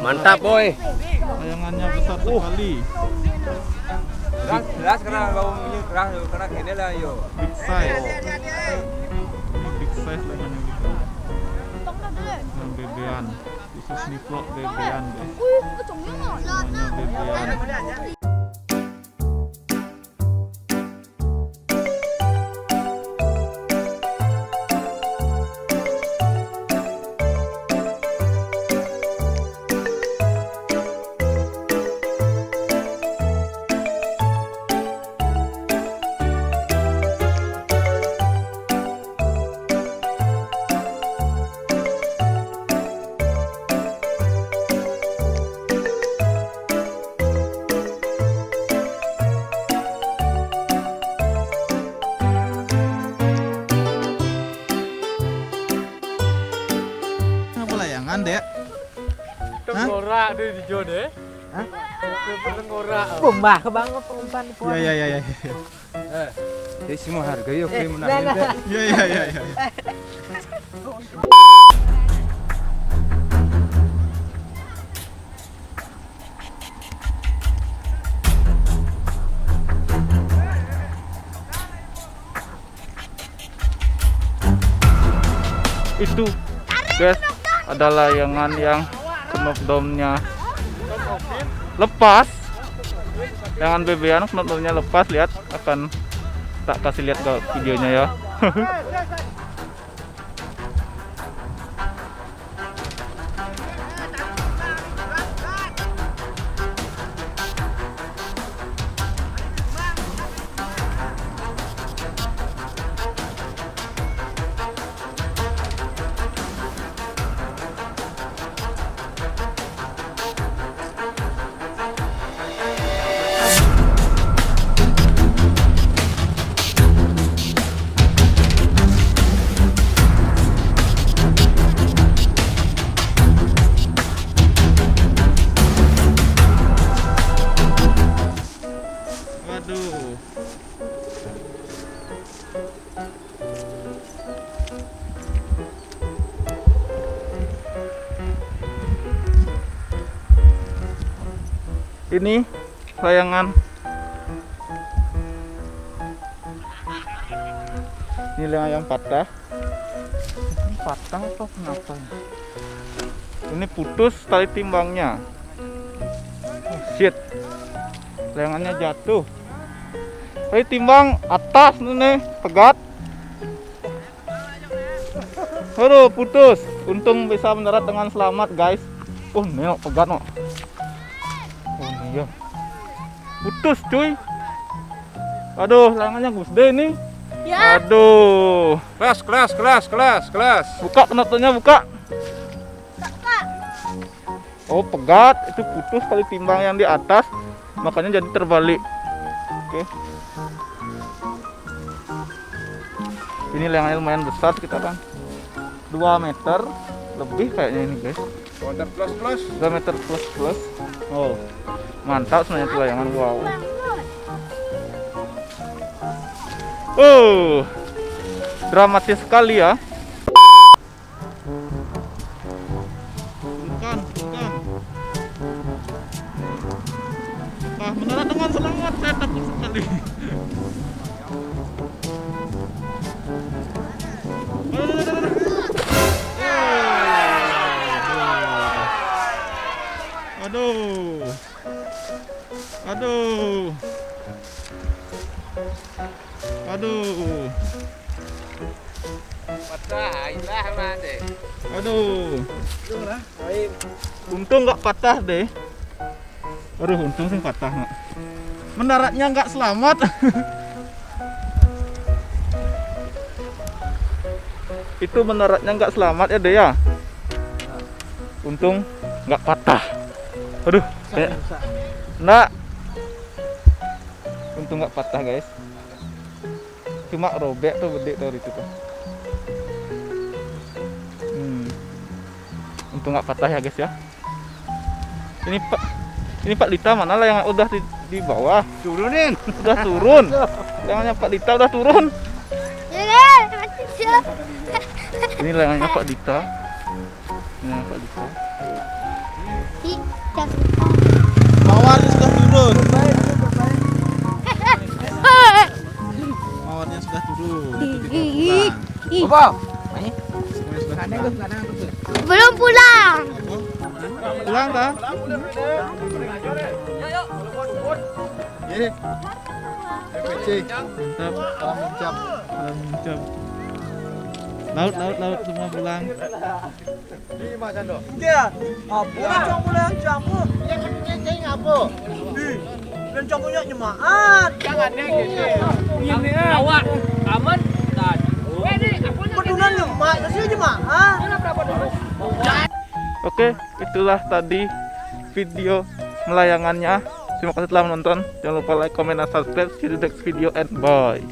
Mantap, boy. Layangannya besar sekali. Keras karena bau minyak keras karena gini lah yo. Big size. Ini big size layangannya gitu. Yang bebean. Khusus niplok bebean guys. Semuanya bebean. Layangan dek. Tengkorak deh di Jo deh. Hah? Tengkorak. Kumbah kebangun perempuan di pohon. Ya. Jadi semua harga yo Nah, menang. Ya. Itu guys, ada layangan yang knockdown-nya lepas. Layangan bebean knockdown-nya lepas, lihat, akan tak kasih lihat ke videonya ya. Waduh. Ini layangan. Ini layangan yang patah. Ini patah atau kenapa? Ini putus tali timbangnya. Oh, shit. Layangannya jatuh. Tali timbang atas nih, pegat. Aduh, putus. Untung bisa mendarat dengan selamat, guys. Oh, nengok pegat, no. Oh, iya. Putus, cuy. Aduh, layangannya gede nih. Ya. Aduh. Kelas. Buka penutupnya, buka. Oh, pegat. Itu putus tali timbang yang di atas. Makanya jadi terbalik. Oke. Ini layangannya lumayan besar sekitaran 2 meter lebih kayaknya ini, guys. Order plus. 2 meter plus. Oh, mantap sebenarnya tuh layangan. Wow. Oh, dramatis sekali ya. Bukan. Mendarat dengan selamat, saya takut sekali. Aduh. Patah, ilah mana? Aduh. Untung nggak patah deh. Aduh, untung sih patah nggak. Mendaratnya nggak selamat. Itu mendaratnya nggak selamat ya deh ya. Untung nggak patah. Aduh, kayak nggak. Untung nggak patah, guys. Cuma robek tuh gede tuh itu tuh. Untung nggak patah ya, guys ya. Ini Pak Dita mana lah yang udah di bawah? Turunin. Udah turun. Layangannya Pak Dita udah turun. Ini layangannya Pak Dita. Ini Pak Dita. Mawarnya sudah turun. Mawarnya sudah turun. Apa? Belum pulang. Pulang dah. Ini. Cik. Mantap. Salam jam. Mantap. Laut semua pulang. Dia. Pulang pulang campur. Ya kan ini ngapa? Dan campurnya jemaat. Jangan deh gitu. Ini awak aman dan. Pedunan lemak, kasih jemaat. Oke, itulah tadi video melayangannya. Terima kasih telah menonton. Jangan lupa like, comment, dan subscribe. See you the next video and bye.